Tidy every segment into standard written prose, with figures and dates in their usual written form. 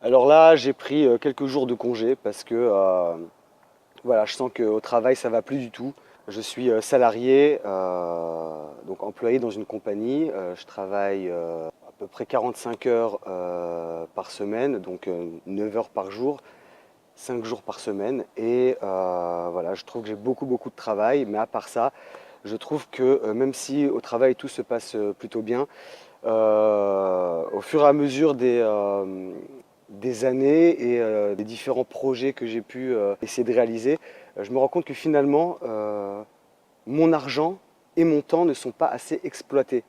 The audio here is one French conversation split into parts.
Alors là, j'ai pris quelques jours de congé parce que voilà, je sens qu'au travail, ça va plus du tout. Je suis salarié, donc employé dans une compagnie. Je travaille à peu près 45 heures par semaine, donc 9 heures par jour, 5 jours par semaine. Et voilà, je trouve que j'ai beaucoup de travail, mais à part ça, je trouve que même si au travail tout se passe plutôt bien, au fur et à mesure des années et des différents projets que j'ai pu essayer de réaliser, je me rends compte que finalement, mon argent et mon temps ne sont pas assez exploités.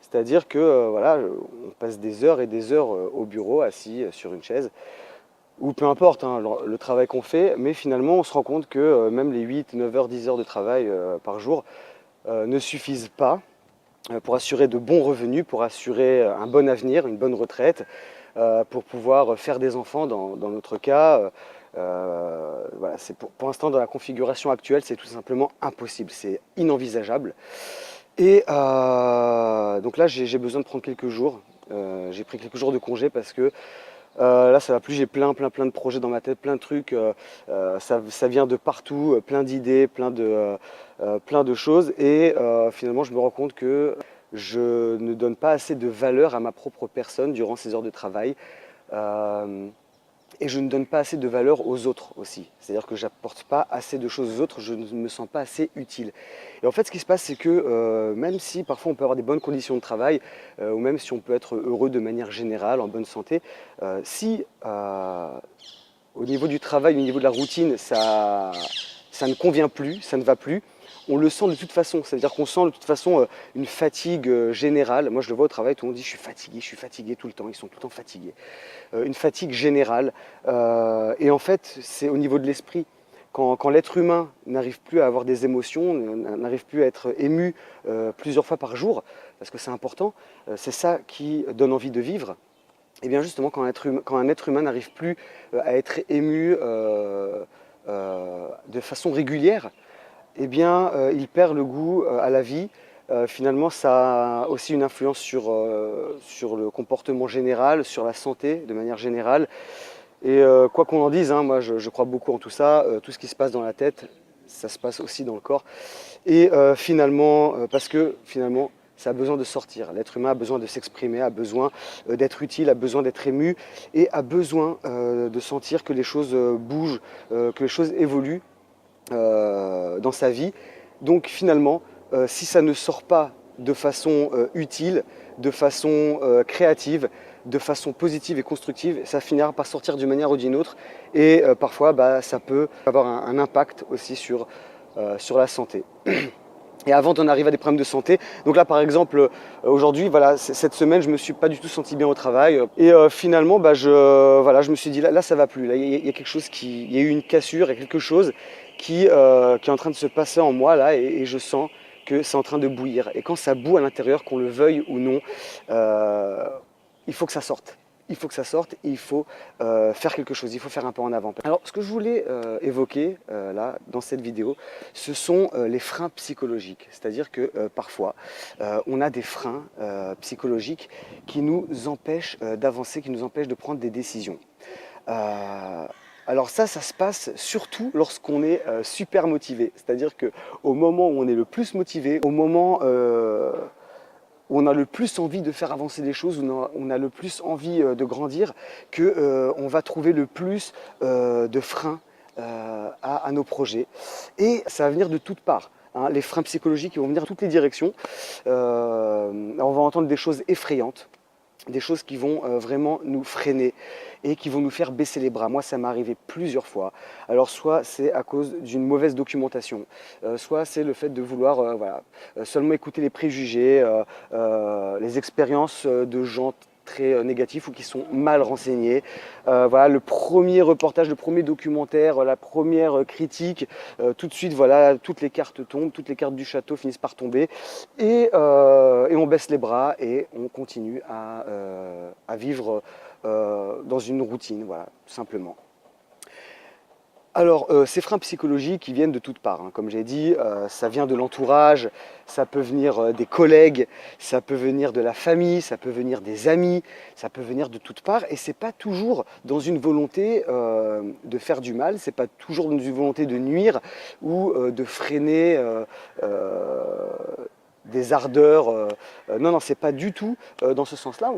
C'est-à-dire que voilà, on passe des heures et des heures au bureau, assis sur une chaise, ou peu importe hein, le travail qu'on fait, mais finalement on se rend compte que même les 8, 9 heures, 10 heures de travail par jour ne suffisent pas pour assurer de bons revenus, pour assurer un bon avenir, une bonne retraite, pour pouvoir faire des enfants dans notre cas. Voilà, pour l'instant, dans la configuration actuelle, c'est tout simplement impossible, c'est inenvisageable. Et donc là, j'ai besoin de prendre quelques jours. J'ai pris quelques jours de congé parce que là, ça va plus, j'ai plein de projets dans ma tête, plein de trucs, ça vient de partout, plein d'idées, plein de choses. Et finalement, je me rends compte que je ne donne pas assez de valeur à ma propre personne durant ces heures de travail. Euh, et je ne donne pas assez de valeur aux autres aussi. C'est-à-dire que j'apporte pas assez de choses aux autres, je ne me sens pas assez utile. Et en fait, ce qui se passe, c'est que même si parfois on peut avoir des bonnes conditions de travail, ou même si on peut être heureux de manière générale, en bonne santé, si au niveau du travail, au niveau de la routine, ça ne convient plus, ça ne va plus, on le sent de toute façon. C'est-à-dire qu'on sent de toute façon une fatigue générale. Moi, je le vois au travail, tout le monde dit je suis fatigué tout le temps, ils sont tout le temps fatigués. Une fatigue générale. Et en fait, c'est au niveau de l'esprit. Quand l'être humain n'arrive plus à avoir des émotions, n'arrive plus à être ému plusieurs fois par jour, parce que c'est important, c'est ça qui donne envie de vivre. Et bien justement, quand un être humain n'arrive plus à être ému de façon régulière, eh bien, il perd le goût à la vie. Finalement, ça a aussi une influence sur le comportement général, sur la santé de manière générale. Et quoi qu'on en dise, hein, moi je crois beaucoup en tout ça. Tout ce qui se passe dans la tête, ça se passe aussi dans le corps. Et finalement, parce que finalement, ça a besoin de sortir. L'être humain a besoin de s'exprimer, a besoin d'être utile, a besoin d'être ému et a besoin de sentir que les choses bougent, que les choses évoluent dans sa vie. Donc finalement, si ça ne sort pas de façon utile, de façon créative, de façon positive et constructive, ça finira par sortir d'une manière ou d'une autre. Et parfois, bah, ça peut avoir un impact aussi sur la santé. Et avant d'en arriver à des problèmes de santé, donc là par exemple aujourd'hui, voilà, cette semaine je me suis pas du tout senti bien au travail et finalement bah, voilà, je me suis dit là ça va plus, là il y a quelque chose il y a eu une cassure, il y a quelque chose qui est en train de se passer en moi là et je sens que c'est en train de bouillir. Et quand ça bout à l'intérieur, qu'on le veuille ou non, euh, il faut que ça sorte. Il faut que ça sorte et il faut faire quelque chose, il faut faire un pas en avant. Alors ce que je voulais évoquer là dans cette vidéo, ce sont les freins psychologiques. C'est-à-dire que parfois on a des freins psychologiques qui nous empêchent d'avancer, qui nous empêchent de prendre des décisions. Euh, alors ça se passe surtout lorsqu'on est super motivé. C'est-à-dire qu'au moment où on est le plus motivé, au moment où on a le plus envie de faire avancer les choses, où on a le plus envie de grandir, qu'on va trouver le plus de freins à nos projets. Et ça va venir de toutes parts. Hein. Les freins psychologiques ils vont venir de toutes les directions. On va entendre des choses effrayantes, des choses qui vont vraiment nous freiner et qui vont nous faire baisser les bras. Moi, ça m'est arrivé plusieurs fois. Alors, soit c'est à cause d'une mauvaise documentation, soit c'est le fait de vouloir voilà, seulement écouter les préjugés, les expériences de gens très négatifs ou qui sont mal renseignés. Voilà, le premier reportage, le premier documentaire, la première critique, tout de suite, voilà, toutes les cartes tombent, toutes les cartes du château finissent par tomber et on baisse les bras et on continue à vivre dans une routine, voilà, tout simplement. Alors, ces freins psychologiques, ils viennent de toutes parts, hein. Comme j'ai dit, ça vient de l'entourage, ça peut venir des collègues, ça peut venir de la famille, ça peut venir des amis, ça peut venir de toutes parts. Et c'est pas toujours dans une volonté de faire du mal, c'est pas toujours dans une volonté de nuire ou de freiner des ardeurs. Non, non, c'est pas du tout dans ce sens-là.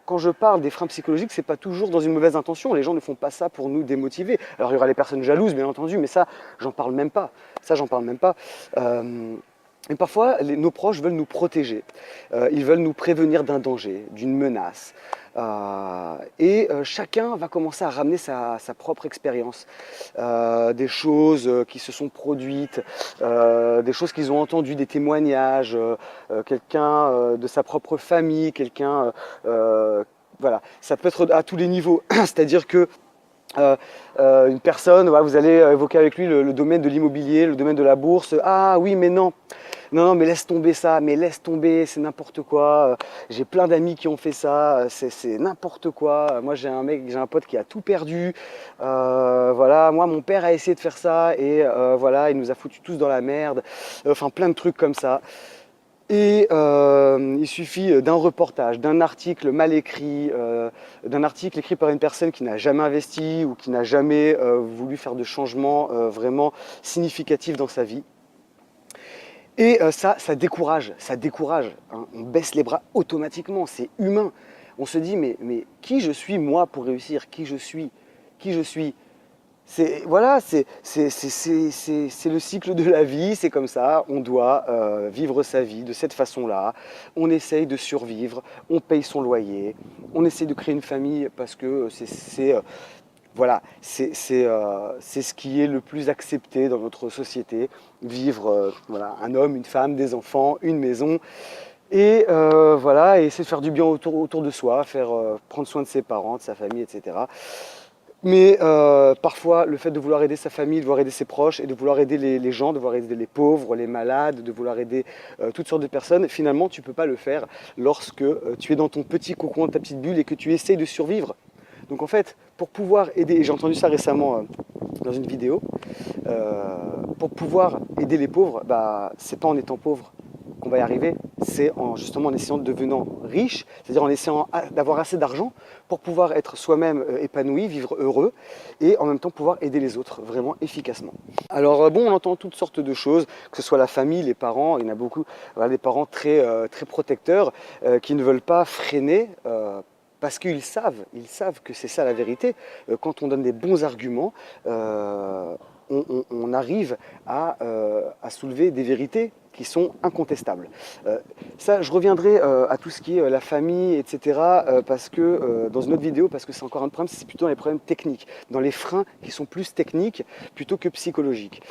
Quand je parle des freins psychologiques, c'est pas toujours dans une mauvaise intention. Les gens ne font pas ça pour nous démotiver. Alors il y aura les personnes jalouses, bien entendu, mais ça, j'en parle même pas. Ça, j'en parle même pas. Et parfois, nos proches veulent nous protéger. Ils veulent nous prévenir d'un danger, d'une menace. Chacun va commencer à ramener sa propre expérience, des choses qui se sont produites, des choses qu'ils ont entendues, des témoignages, quelqu'un de sa propre famille, quelqu'un, voilà, ça peut être à tous les niveaux. C'est-à-dire que une personne, voilà, vous allez évoquer avec lui le domaine de l'immobilier, le domaine de la bourse. Ah oui, mais non, non, non, mais laisse tomber ça, mais laisse tomber, c'est n'importe quoi. J'ai plein d'amis qui ont fait ça, c'est n'importe quoi. Moi, j'ai un pote qui a tout perdu. Voilà, moi, mon père a essayé de faire ça et voilà, il nous a foutus tous dans la merde. Enfin, plein de trucs comme ça. Et il suffit d'un reportage, d'un article mal écrit, d'un article écrit par une personne qui n'a jamais investi ou qui n'a jamais voulu faire de changements vraiment significatifs dans sa vie. Et ça décourage, ça décourage, hein. On baisse les bras automatiquement, c'est humain. On se dit, mais qui je suis moi pour réussir? Qui je suis? Qui je suis? Voilà, c'est le cycle de la vie, c'est comme ça, on doit vivre sa vie de cette façon-là, on essaye de survivre, on paye son loyer, on essaye de créer une famille parce que voilà, c'est ce qui est le plus accepté dans notre société, vivre voilà, un homme, une femme, des enfants, une maison, et voilà, et essayer de faire du bien autour de soi, prendre soin de ses parents, de sa famille, etc. Mais parfois, le fait de vouloir aider sa famille, de vouloir aider ses proches et de vouloir aider les gens, de vouloir aider les pauvres, les malades, de vouloir aider toutes sortes de personnes, finalement, tu ne peux pas le faire lorsque tu es dans ton petit cocon, ta petite bulle et que tu essayes de survivre. Donc en fait, pour pouvoir aider, et j'ai entendu ça récemment dans une vidéo, pour pouvoir aider les pauvres, bah, c'est pas en étant pauvre qu'on va y arriver, c'est justement en essayant de devenir riche, c'est-à-dire en essayant d'avoir assez d'argent pour pouvoir être soi-même épanoui, vivre heureux et en même temps pouvoir aider les autres vraiment efficacement. Alors bon, on entend toutes sortes de choses, que ce soit la famille, les parents, il y en a beaucoup, voilà, des parents très protecteurs qui ne veulent pas freiner parce qu'ils savent que c'est ça la vérité. Quand on donne des bons arguments, on arrive à soulever des vérités qui sont incontestables. Ça, je reviendrai à tout ce qui est la famille, etc. Parce que dans une autre vidéo, parce que c'est encore un problème, c'est plutôt dans les problèmes techniques, dans les freins qui sont plus techniques plutôt que psychologiques.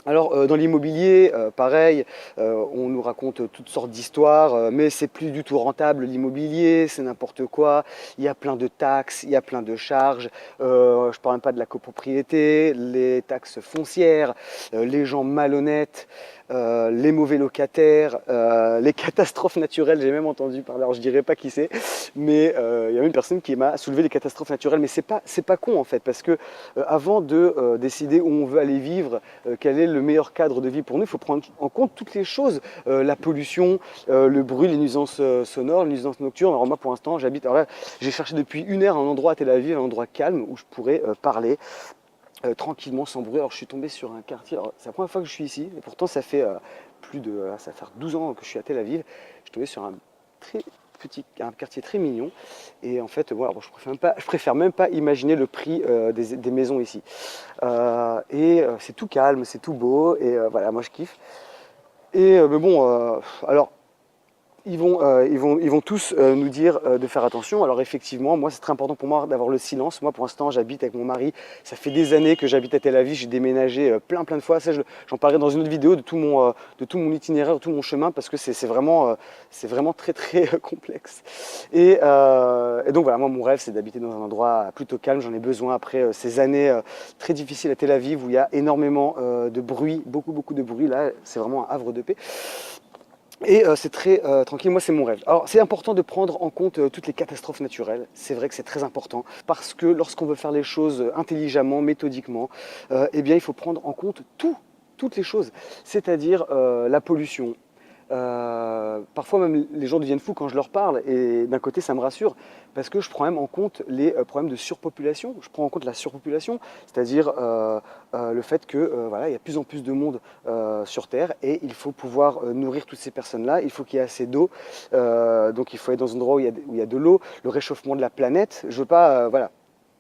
Alors dans l'immobilier, pareil, on nous raconte toutes sortes d'histoires, mais c'est plus du tout rentable l'immobilier, c'est n'importe quoi, il y a plein de taxes, il y a plein de charges, je ne parle même pas de la copropriété, les taxes foncières, les gens malhonnêtes, les mauvais locataires, les catastrophes naturelles, j'ai même entendu parler, alors je dirais pas qui c'est, mais il y a même une personne qui m'a soulevé les catastrophes naturelles, mais c'est pas con en fait, parce que avant de décider où on veut aller vivre, quel est le meilleur cadre de vie pour nous, il faut prendre en compte toutes les choses, la pollution, le bruit, les nuisances sonores, les nuisances nocturnes. Alors moi pour l'instant j'habite, alors là j'ai cherché depuis 1 heure un endroit à Tel Aviv, un endroit calme où je pourrais parler tranquillement, sans bruit. Alors je suis tombé sur un quartier, alors c'est la première fois que je suis ici, et pourtant ça fait ça fait 12 ans que je suis à Tel Aviv. Je suis tombé sur un quartier très mignon, et en fait voilà, bon, je préfère même pas imaginer le prix des maisons ici. C'est tout calme, c'est tout beau, et voilà, moi je kiffe. Mais bon, alors ils vont tous nous dire de faire attention. Alors effectivement, moi c'est très important pour moi d'avoir le silence. Moi pour l'instant j'habite avec mon mari, ça fait des années que j'habite à Tel Aviv, j'ai déménagé plein de fois. Ça, j'en parlerai dans une autre vidéo de tout mon itinéraire, de tout mon chemin, parce que c'est vraiment très complexe. Et donc voilà, moi mon rêve c'est d'habiter dans un endroit plutôt calme. J'en ai besoin après ces années très difficiles à Tel Aviv où il y a énormément de bruit, beaucoup de bruit. Là c'est vraiment un havre de paix. Et c'est très tranquille, moi c'est mon rêve. Alors c'est important de prendre en compte toutes les catastrophes naturelles, c'est vrai que c'est très important, parce que lorsqu'on veut faire les choses intelligemment, méthodiquement, eh bien il faut prendre en compte toutes les choses, c'est-à-dire la pollution. Parfois même les gens deviennent fous quand je leur parle et d'un côté ça me rassure parce que je prends même en compte les problèmes de surpopulation, je prends en compte la surpopulation, c'est-à-dire le fait que voilà, il y a de plus en plus de monde sur Terre et il faut pouvoir nourrir toutes ces personnes-là, il faut qu'il y ait assez d'eau, donc il faut être dans un endroit où il y a de l'eau, le réchauffement de la planète, je veux pas, voilà.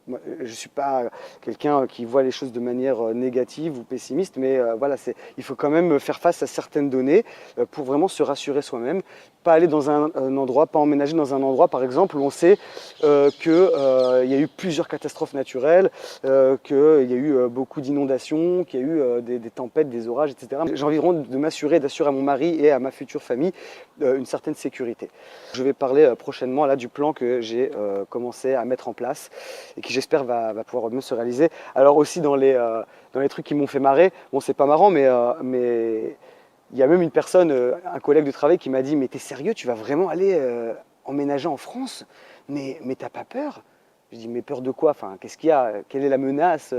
Moi, je ne suis pas quelqu'un qui voit les choses de manière négative ou pessimiste, mais voilà, il faut quand même faire face à certaines données pour vraiment se rassurer soi-même. Pas aller dans un endroit, pas emménager dans un endroit, par exemple, où on sait qu'il y a eu plusieurs catastrophes naturelles, qu'il y a eu beaucoup d'inondations, qu'il y a eu des tempêtes, des orages, etc. J'ai envie de m'assurer, d'assurer à mon mari et à ma future famille une certaine sécurité. Je vais parler prochainement là, du plan que j'ai commencé à mettre en place et qui j'espère va pouvoir mieux se réaliser. Alors aussi dans les trucs qui m'ont fait marrer, bon c'est pas marrant mais il y a même une personne, un collègue de travail qui m'a dit mais t'es sérieux, tu vas vraiment aller emménager en France? Mais t'as pas peur? Je dis mais peur de quoi? Enfin, qu'est-ce qu'il y a? Quelle est la menace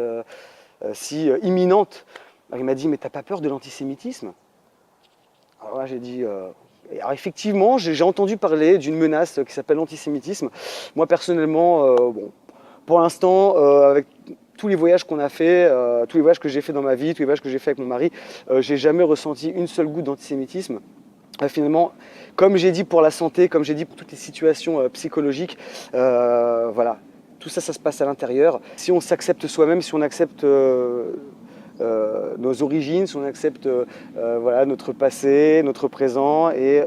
si imminente? Alors, il m'a dit mais t'as pas peur de l'antisémitisme? Alors là j'ai dit alors effectivement j'ai entendu parler d'une menace qui s'appelle l'antisémitisme. Moi personnellement, bon, pour l'instant, avec tous les voyages qu'on a fait, tous les voyages que j'ai fait dans ma vie, tous les voyages que j'ai fait avec mon mari, j'ai jamais ressenti une seule goutte d'antisémitisme. Finalement, comme j'ai dit pour la santé, comme j'ai dit pour toutes les situations psychologiques, voilà, tout ça, ça se passe à l'intérieur. Si on s'accepte soi-même, si on accepte nos origines, si on accepte voilà, notre passé, notre présent et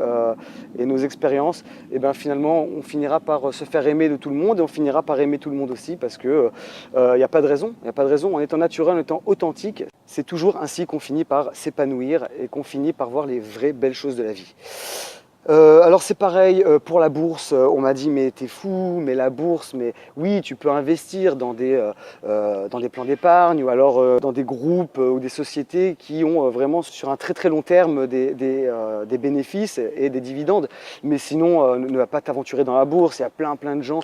nos expériences, et ben finalement on finira par se faire aimer de tout le monde et on finira par aimer tout le monde aussi parce que il n'y a pas de raison, il n'y a pas de raison. En étant naturel, en étant authentique, c'est toujours ainsi qu'on finit par s'épanouir et qu'on finit par voir les vraies belles choses de la vie. Alors c'est pareil pour la bourse, on m'a dit mais t'es fou, mais la bourse, mais oui tu peux investir dans des plans d'épargne ou alors dans des groupes ou des sociétés qui ont vraiment sur un très très long terme des bénéfices et des dividendes, mais sinon ne va pas t'aventurer dans la bourse, il y a plein de gens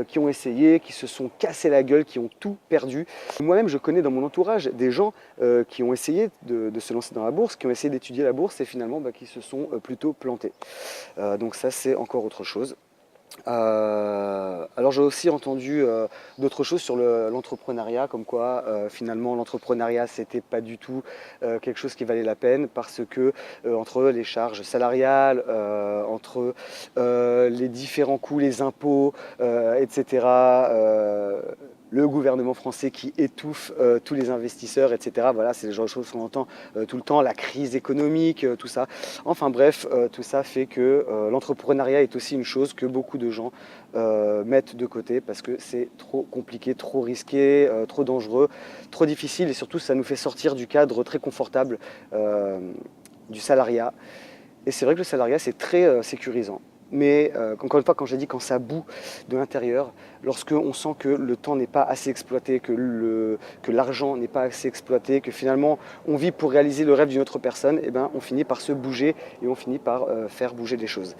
qui ont essayé, qui se sont cassés la gueule, qui ont tout perdu. Moi-même je connais dans mon entourage des gens qui ont essayé de se lancer dans la bourse, qui ont essayé d'étudier la bourse et finalement qui se sont plutôt plantés. Donc ça c'est encore autre chose. Alors j'ai aussi entendu d'autres choses sur l'entrepreneuriat, comme quoi finalement l'entrepreneuriat c'était pas du tout quelque chose qui valait la peine parce que entre les charges salariales, entre les différents coûts, les impôts, etc. Le gouvernement français qui étouffe tous les investisseurs, etc. Voilà, c'est le genre de choses qu'on entend tout le temps, la crise économique, tout ça. Enfin bref, tout ça fait que l'entrepreneuriat est aussi une chose que beaucoup de gens mettent de côté parce que c'est trop compliqué, trop risqué, trop dangereux, trop difficile et surtout ça nous fait sortir du cadre très confortable du salariat. Et c'est vrai que le salariat c'est très sécurisant. Mais encore une fois, quand j'ai dit quand ça bout de l'intérieur, lorsque on sent que le temps n'est pas assez exploité, que l'argent n'est pas assez exploité, que finalement on vit pour réaliser le rêve d'une autre personne, et ben on finit par se bouger et on finit par faire bouger les choses.